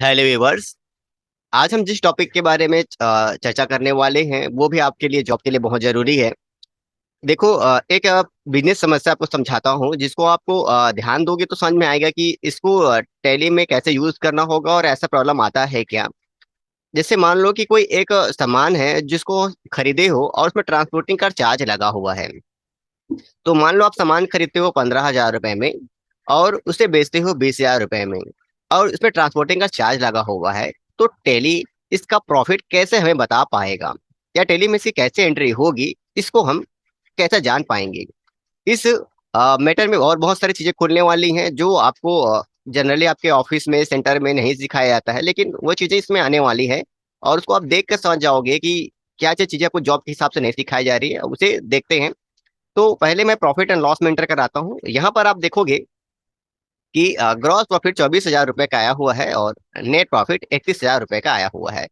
Hello viewers. आज हम जिस टॉपिक के बारे में चर्चा करने वाले हैं वो भी आपके लिए जॉब के लिए बहुत जरूरी है। देखो, एक बिजनेस समस्या आपको समझाता हूँ जिसको आपको ध्यान दोगे तो समझ में आएगा कि इसको टैली में कैसे यूज करना होगा और ऐसा प्रॉब्लम आता है क्या। जैसे मान लो कि कोई एक सामान है जिसको खरीदे हो और उसमें ट्रांसपोर्टिंग का चार्ज लगा हुआ है। तो मान लो आप सामान खरीदते हो 15,000 रुपए में और उसे बेचते हो 20,000 रुपए में, और इसमें ट्रांसपोर्टिंग का चार्ज लगा हुआ है। तो टेली इसका प्रॉफिट कैसे हमें बता पाएगा, या टेली में इसकी कैसे एंट्री होगी, इसको हम कैसे जान पाएंगे। इस मैटर में और बहुत सारी चीजें खुलने वाली हैं जो आपको जनरली आपके ऑफिस में सेंटर में नहीं सिखाया जाता है, लेकिन वो चीजें इसमें आने वाली है। और उसको आप देख कर समझ जाओगे कि क्या क्या चीजें आपको जॉब के हिसाब से नहीं सिखाई जा रही है, उसे देखते हैं। तो पहले मैं प्रॉफिट एंड लॉस में एंटर कराता हूँ। यहाँ पर आप देखोगे कि ग्रॉस प्रॉफिट 24,000 रुपए का आया हुआ है और नेट प्रॉफिट 31,000 रुपए का आया हुआ है।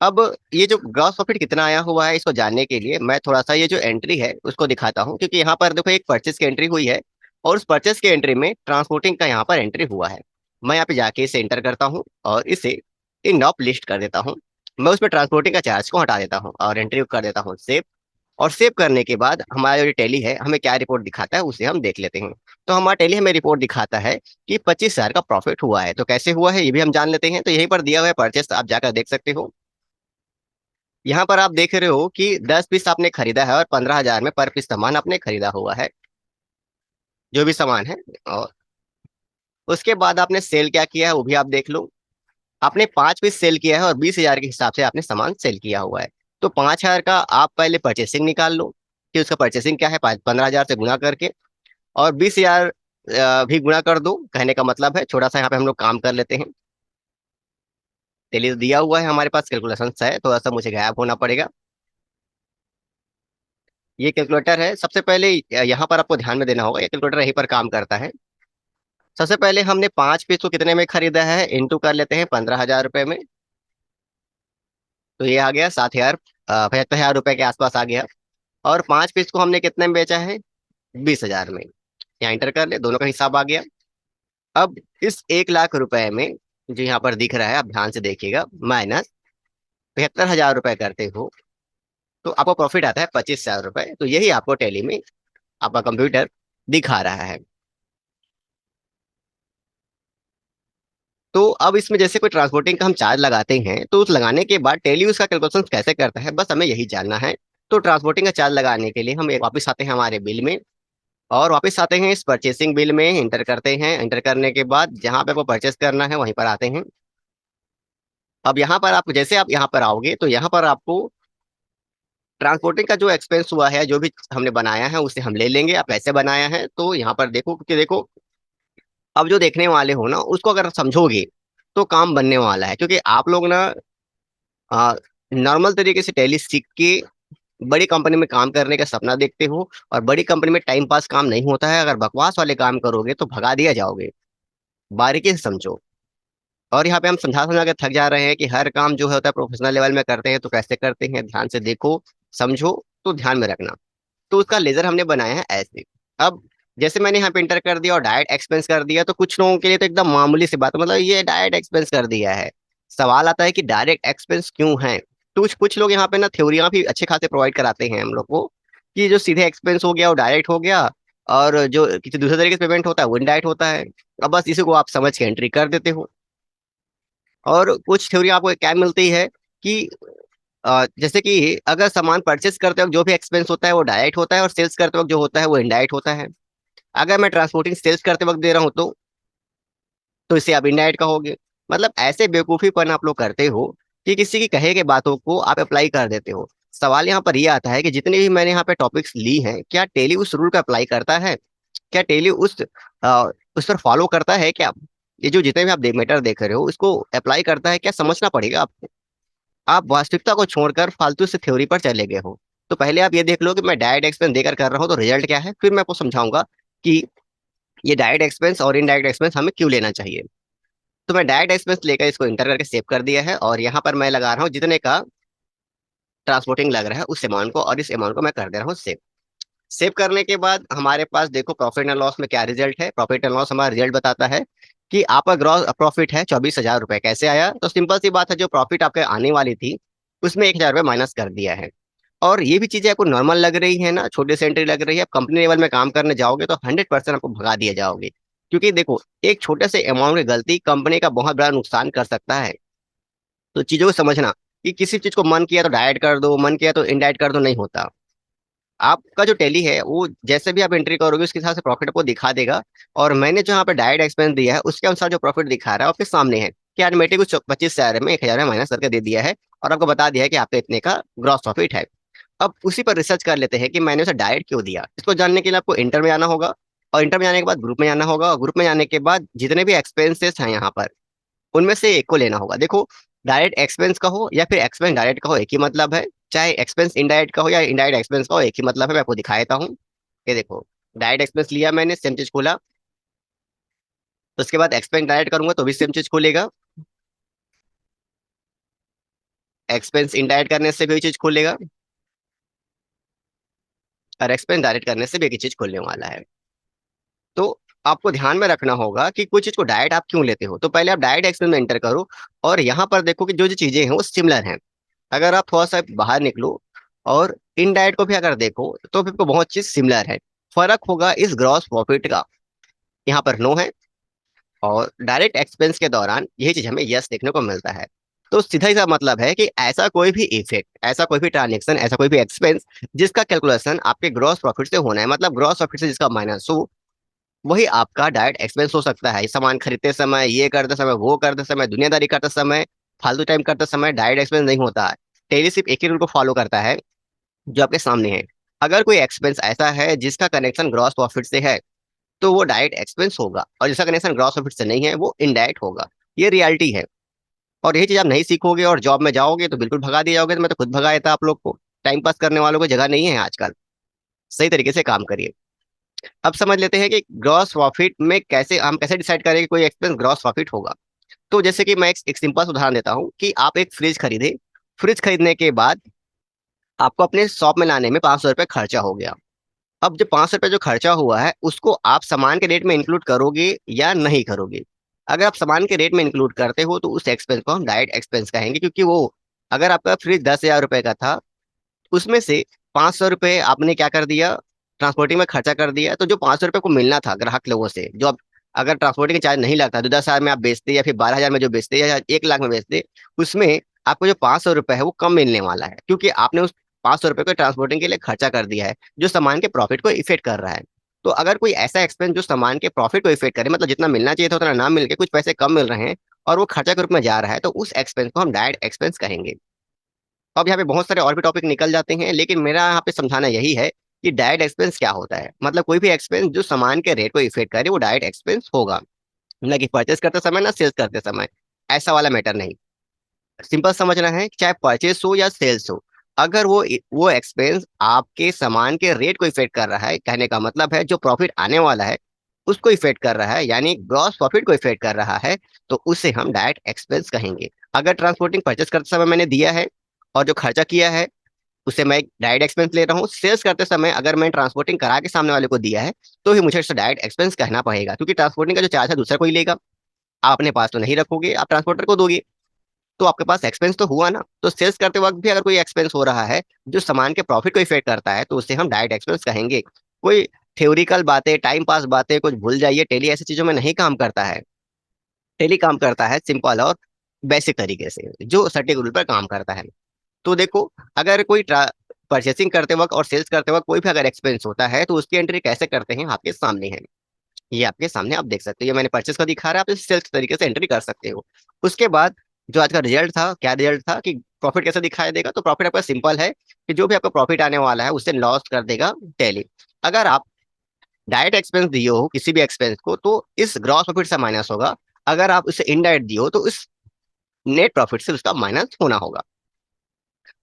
अब ये जो ग्रॉस प्रॉफिट कितना आया हुआ है इसको जानने के लिए मैं थोड़ा सा ये जो एंट्री है उसको दिखाता हूँ, क्योंकि यहाँ पर देखो एक परचेस की एंट्री हुई है और उस परचेस की एंट्री में ट्रांसपोर्टिंग का यहाँ पर एंट्री हुआ है। मैं यहाँ पे जाके इसे एंटर करता हूँ और इसे इन ऑफ लिस्ट कर देता हूँ। मैं उसमें ट्रांसपोर्टिंग का चार्ज को हटा देता हूँ और एंट्री कर देता हूँ सेव। और सेव करने के बाद हमारा जो टैली है हमें क्या रिपोर्ट दिखाता है उसे हम देख लेते हैं। तो हमारा टैली हमें रिपोर्ट दिखाता है कि 25,000 का प्रॉफिट हुआ है। तो कैसे हुआ है ये भी हम जान लेते हैं। तो यहीं पर दिया हुआ है परचेस, आप जाकर देख सकते हो। यहाँ पर आप देख रहे हो कि 10 पीस आपने खरीदा है और 15,000 में पर पीस सामान आपने खरीदा हुआ है, जो भी सामान है। और उसके बाद आपने सेल क्या किया है वो भी आप देख लो। आपने 5 पीस सेल किया है और 20,000 के हिसाब से आपने सामान सेल किया हुआ है। तो 5,000 का आप पहले परचेसिंग निकाल लो कि उसका परचेसिंग क्या है, 15,000 से गुना करके। और 20,000 भी गुणा कर दो। कहने का मतलब है छोटा सा यहाँ पे हम लोग काम कर लेते हैं। चलिए, दिया हुआ है हमारे पास कैलकुलेशन है, थोड़ा सा मुझे गायब होना पड़ेगा। ये कैलकुलेटर है। सबसे पहले यहाँ पर आपको ध्यान में देना होगा, ये कैलकुलेटर यहीं पर काम करता है। सबसे पहले हमने 5 पीस को कितने में खरीदा है इंटू कर लेते हैं 15,000 रुपए में। तो ये आ गया 7,000, 75,000 रुपए के आसपास आ गया। और 5 पीस को हमने कितने में बेचा है, 20,000 में। यहाँ इंटर कर ले, दोनों का हिसाब आ गया। अब इस 1 लाख रुपए में जो यहाँ पर दिख रहा है, आप ध्यान से देखिएगा, माइनस 75,000 रुपए करते हो तो आपको प्रॉफिट आता है 25,000 रुपए। तो यही आपको टैली में आपका कंप्यूटर दिखा रहा है। तो अब इसमें जैसे कोई ट्रांसपोर्टिंग का हम चार्ज लगाते हैं तो उस लगाने के बाद टैली उसका कैलकुलेशन कैसे करता है, बस हमें यही जानना है। तो ट्रांसपोर्टिंग का चार्ज लगाने के लिए हम एक वापस आते हैं हमारे बिल में, और वापस आते हैं इस परचेसिंग बिल में, इंटर करते हैं। इंटर करने के बाद जहां पे आपको परचेस करना है वहीं पर आते हैं। अब यहाँ पर आप जैसे आप यहाँ पर आओगे तो यहाँ पर आपको ट्रांसपोर्टिंग का जो एक्सपेंस हुआ है, जो भी हमने बनाया है उसे हम ले लेंगे। आप कैसे बनाया है तो यहाँ पर देखो, क्योंकि देखो अब जो देखने वाले हो ना उसको अगर समझोगे तो काम बनने वाला है। क्योंकि आप लोग ना नॉर्मल तरीके से टैली सीख के बड़ी कंपनी में काम करने का सपना देखते हो, और बड़ी कंपनी में टाइम पास काम नहीं होता है। अगर बकवास वाले काम करोगे तो भगा दिया जाओगे। बारीकी से समझो। और यहाँ पे हम समझा समझा के थक जा रहे हैं कि हर काम जो है होता है प्रोफेशनल लेवल में करते हैं, तो कैसे करते हैं ध्यान से देखो, समझो, तो ध्यान में रखना। तो उसका लेजर हमने बनाया है ऐसे। अब जैसे मैंने यहाँ पे इंटर कर दिया और डायरेक्ट एक्सपेंस कर दिया, तो कुछ लोगों के लिए तो एकदम मामूली सी बात है, मतलब ये डायरेक्ट एक्सपेंस कर दिया है। सवाल आता है कि डायरेक्ट एक्सपेंस क्यों है। तो कुछ कुछ लोग यहाँ पे ना थ्योरियां भी अच्छे खासे प्रोवाइड कराते हैं हम लोग को, कि जो सीधे एक्सपेंस हो गया वो डायरेक्ट हो गया, और जो किसी दूसरे तरीके से पेमेंट होता है वो इनडायरेक्ट होता है। अब बस इसी को आप समझ के एंट्री कर देते हो। और कुछ थ्योरी आपको क्या मिलती है कि जैसे कि अगर सामान परचेस करते वक्त जो भी एक्सपेंस होता है वो डायरेक्ट होता है, और सेल्स करते वक्त जो होता है वो इनडायरेक्ट होता है। अगर मैं ट्रांसपोर्टिंग सेल्स करते वक्त दे रहा हूँ तो इसे आप इनडायरेक्ट कहोगे। मतलब ऐसे बेवकूफीपन आप लोग करते हो कि किसी की कहे के बातों को आप अप्लाई कर देते हो। सवाल यहाँ पर यह आता है कि जितने भी मैंने यहाँ पे टॉपिक्स ली हैं, क्या टेली उस रूल का अप्लाई करता है? क्या टेली उस पर फॉलो करता है क्या? ये जो जितने भी आप मैटर देख रहे हो उसको अप्लाई करता है क्या, समझना पड़ेगा आपको। आप वास्तविकता को छोड़कर फालतू से थ्योरी पर चले गए हो। तो पहले आप ये देख लो कि मैं डायरेक्ट एक्सपेंस देकर कर रहा हूँ तो रिजल्ट क्या है, फिर मैं आपको समझाऊंगा कि ये डायरेक्ट एक्सपेंस और इनडायरेक्ट एक्सपेंस हमें क्यों लेना चाहिए। तो मैं डायरेक्ट एक्सपेंस लेकर इसको इंटर करके सेव कर दिया है, और यहाँ पर मैं लगा रहा हूँ जितने का ट्रांसपोर्टिंग लग रहा है उस अमाउंट को, और इस अमाउंट को मैं कर दे रहा हूँ सेव। सेव करने के बाद हमारे पास देखो प्रॉफिट एंड लॉस में क्या रिजल्ट है। प्रॉफिट एंड लॉस हमारा रिजल्ट बताता है कि आपका ग्रॉस प्रॉफिट है 24,000 रुपए। कैसे आया? तो सिंपल सी बात है, जो प्रॉफिट आपके आने वाली थी उसमें 1,000 रुपये माइनस कर दिया है। और ये भी चीजें आपको नॉर्मल लग रही है ना, छोटी सी एंट्री लग रही है, आप कंपनी लेवल में काम करने जाओगे तो 100% आपको भगा दिए जाओगे। क्योंकि देखो, एक छोटे से अमाउंट की गलती कंपनी का बहुत बड़ा नुकसान कर सकता है। तो चीजों को समझना कि किसी चीज को मन किया तो डायरेक्ट कर दो, मन किया तो इनडायरेक्ट कर दो, नहीं होता। आपका जो टैली है वो जैसे भी आप एंट्री करोगे उसके हिसाब से प्रॉफिट आपको दिखा देगा। और मैंने जो यहाँ पे डायरेक्ट एक्सपेंस दिया है उसके अनुसार जो प्रॉफिट दिखा रहा है आपके सामने है कि ऑटोमेटिक कुछ 25,000 में 1,000 माइनस करके दे दिया है। और आपको बता दिया है कि आपके इतने का ग्रॉस प्रॉफिट है। अब उसी पर रिसर्च कर लेते हैं कि मैंने उसे डायरेक्ट क्यों दिया। इसको जानने के लिए आपको इंटर में जाना होगा, और इंटर में जाने के बाद ग्रुप में जाना होगा, और ग्रुप में जाने के बाद जितने भी एक्सपेंसेस हैं यहाँ पर उनमें से एक को लेना होगा। देखो, डायरेक्ट एक्सपेंस का हो या फिर एक्सपेंस डायरेक्ट का हो, एक ही मतलब है। चाहे एक्सपेंस इनडायरेक्ट का हो या इनडायरेक्ट एक्सपेंस का हो, एक ही मतलब है। मैं आपको दिखा देता हूँ। ये देखो, डायरेक्ट एक्सपेंस लिया मैंने, सेम चीज खोला। उसके बाद एक्सपेंस डायरेक्ट करूंगा तो भी सेम चीज खोलेगा। एक्सपेंस इनडायरेक्ट करने से भी वही चीज खोलेगा, और एक्सपेंस डायरेक्ट करने से भी एक ही चीज खोलने वाला है। तो आपको ध्यान में रखना होगा कि कोई चीज को डायरेक्ट आप क्यों लेते हो। तो पहले आप डायरेक्ट एक्सपेंस में एंटर करो, और यहाँ पर देखो कि जो जो चीजें हैं वो सिमिलर हैं। अगर आप थोड़ा सा बाहर निकलो और इनडायरेक्ट को भी अगर देखो तो फिर को बहुत चीज सिमिलर है। फर्क होगा इस ग्रॉस प्रॉफिट का, यहाँ पर नो है। और डायरेक्ट एक्सपेंस के दौरान यही चीज हमें यस देखने को मिलता है। तो सीधा ही सा मतलब है कि ऐसा कोई भी इफेक्ट, ऐसा कोई भी ट्रांजेक्शन, ऐसा कोई भी एक्सपेंस जिसका कैलकुलेशन आपके ग्रॉस प्रॉफिट से होना है, मतलब ग्रॉस प्रॉफिट से जिसका माइनस हो, वही आपका डायरेक्ट एक्सपेंस हो सकता है। सामान खरीदते समय, ये करते समय, वो करते समय, दुनियादारी करते समय, फालतू टाइम करते समय डायरेक्ट एक्सपेंस नहीं होता है। टेली सिर्फ एक ही रूल को फॉलो करता है जो आपके सामने है। अगर कोई एक्सपेंस ऐसा है जिसका कनेक्शन ग्रॉस प्रॉफिट से है तो वो डायरेक्ट एक्सपेंस होगा, और जिसका कनेक्शन ग्रॉस प्रॉफिट से नहीं है वो इनडायरेक्ट होगा। ये रियलिटी है। और यही चीज आप नहीं सीखोगे और जॉब में जाओगे तो बिल्कुल भगा दिए जाओगे। तो मैं तो खुद भगाया था आप लोग को। टाइम पास करने वालों को जगह नहीं है आजकल। सही तरीके से काम करिए। अब समझ लेते हैं कि ग्रॉस प्रॉफिट में कैसे हम कैसे डिसाइड करें कि कोई एक्सपेंस ग्रॉस प्रॉफिट होगा। तो जैसे कि मैं एक सिंपल उदाहरण देता हूँ कि आप एक फ्रिज खरीदे। फ्रिज खरीदने के बाद आपको अपने शॉप में लाने में 500 रुपये खर्चा हो गया। अब जो 500 रुपये जो खर्चा हुआ है उसको आप सामान के रेट में इंक्लूड करोगे या नहीं करोगे? अगर आप सामान के रेट में इंक्लूड करते हो तो उस एक्सपेंस को हम डायरेक्ट एक्सपेंस कहेंगे, क्योंकि वो, अगर आपका फ्रिज 10,000 रुपये का था, उसमें से 500 रुपये आपने क्या कर दिया, ट्रांसपोर्टिंग में खर्चा कर दिया। तो जो 500 रुपये को मिलना था ग्राहक लोगों से, जो आप, अगर ट्रांसपोर्टिंग चार्ज नहीं लगता तो 10,000 में आप बेचते, या फिर 12,000 में जो बेचते, या 1 लाख में बेचते, उसमें आपको जो 500 रुपये है वो कम मिलने वाला है, क्योंकि आपने उस 500 रुपये को ट्रांसपोर्टिंग के लिए खर्चा कर दिया है, जो सामान के प्रॉफिट को इफेक्ट कर रहा है। तो अगर कोई ऐसा एक्सपेंस जो सामान के प्रॉफिट को इफेक्ट करे, मतलब जितना मिलना चाहिए था उतना ना मिल के कुछ पैसे कम मिल रहे हैं, और वो खर्चा के रूप में जा रहा है, तो उस एक्सपेंस को हम डायरेक्ट एक्सपेंस कहेंगे। अब यहाँ पे बहुत सारे और भी टॉपिक निकल जाते हैं, लेकिन मेरा यहाँ पे समझाना यही है कि डायरेक्ट एक्सपेंस क्या होता है। मतलब कोई भी एक्सपेंस जो सामान के रेट को इफेक्ट करे वो डायरेक्ट एक्सपेंस होगा। ना कि परचेस करते समय, ना सेल्स करते समय। ऐसा वाला मैटर नहीं। सिंपल समझना है कि चाहे परचेस हो या सेल्स हो, अगर वो एक्सपेंस आपके सामान के रेट को इफेक्ट कर रहा है, कहने का मतलब है जो प्रॉफिट आने वाला है उसको इफेक्ट कर रहा है, यानी ग्रॉस प्रॉफिट को इफेक्ट कर रहा है, तो उसे हम डायरेक्ट एक्सपेंस कहेंगे। अगर ट्रांसपोर्टिंग परचेस करते समय मैंने दिया है और जो खर्चा किया है उसे मैं डायरेक्ट एक्सपेंस ले रहा हूँ, सेल्स करते समय अगर मैं ट्रांसपोर्टिंग करा के सामने वाले को दिया है तो ही मुझे इसे डायरेक्ट एक्सपेंस कहना पड़ेगा, क्योंकि ट्रांसपोर्टिंग का जो चार्ज है दूसरा कोई लेगा। आप अपने पास तो नहीं रखोगे, आप ट्रांसपोर्टर को दोगे। तो आपके पास एक्सपेंस तो हुआ ना। तो सेल्स करते वक्त भी अगर कोई एक्सपेंस हो रहा है जो सामान के प्रॉफिट को इफेक्ट करता है तो उसे हम डायरेक्ट एक्सपेंस कहेंगे। कोई थ्योरिकल बातें, टाइम पास बातें कुछ भूल जाइए। टेली ऐसी चीजों में नहीं काम करता है। टेली काम करता है सिंपल और बेसिक तरीके से, जो सटीक रूल पर काम करता है। तो देखो, अगर कोई परचेसिंग करते वक्त और सेल्स करते वक्त कोई भी अगर एक्सपेंस होता है तो उसकी एंट्री कैसे करते हैं आपके सामने है। ये आपके सामने आप देख सकते हो। ये मैंने परचेस का दिखा रहा है, आप इसे सेल्स तरीके से एंट्री कर सकते हो। उसके बाद जो आज का रिजल्ट था, क्या रिजल्ट था कि प्रॉफिट कैसे दिखाई देगा। तो प्रॉफिट आपका सिंपल है कि जो भी आपका प्रॉफिट आने वाला है उससे लॉस कर देगा टैली। अगर आप डायरेक्ट एक्सपेंस दिए हो किसी भी एक्सपेंस को तो इस ग्रॉस प्रॉफिट से माइनस होगा। अगर आप उसे इनडायरेक्ट दिए हो तो इस नेट प्रॉफिट से उसका माइनस होना होगा।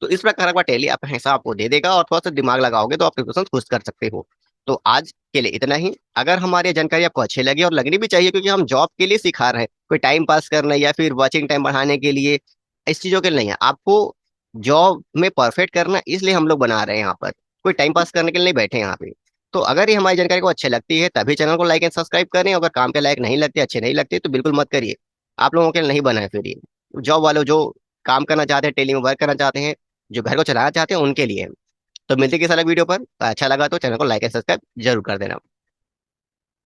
तो इस प्रकार का टैली आपका हिसाब आपको दे देगा, और थोड़ा सा दिमाग लगाओगे तो आप प्रिपरेशन खुद कर सकते हो। तो आज के लिए इतना ही। अगर हमारी ये जानकारी आपको अच्छी लगी, और लगनी भी चाहिए क्योंकि हम जॉब के लिए सिखा रहे हैं, कोई टाइम पास करना या फिर वॉचिंग टाइम बढ़ाने के लिए, इस चीजों के लिए नहीं है। आपको जॉब में परफेक्ट करना, इसलिए हम लोग बना रहे हैं यहाँ पर। कोई टाइम पास करने के लिए नहीं बैठे यहाँ पे। तो अगर ये हमारी जानकारी को अच्छी लगती है तभी चैनल को लाइक एंड सब्सक्राइब करें, अगर काम के लायक नहीं लगते, अच्छे नहीं लगते तो बिल्कुल मत करिए। आप लोगों के लिए नहीं बना है फिर ये। जॉब वालों जो काम करना चाहते हैं, टेली में वर्क करना चाहते हैं, जो घर को चलाना चाहते हैं, उनके लिए है। तो मिलते हैं किसी अलग वीडियो पर। अच्छा लगा तो चैनल को लाइक एंड सब्सक्राइब जरूर कर देना।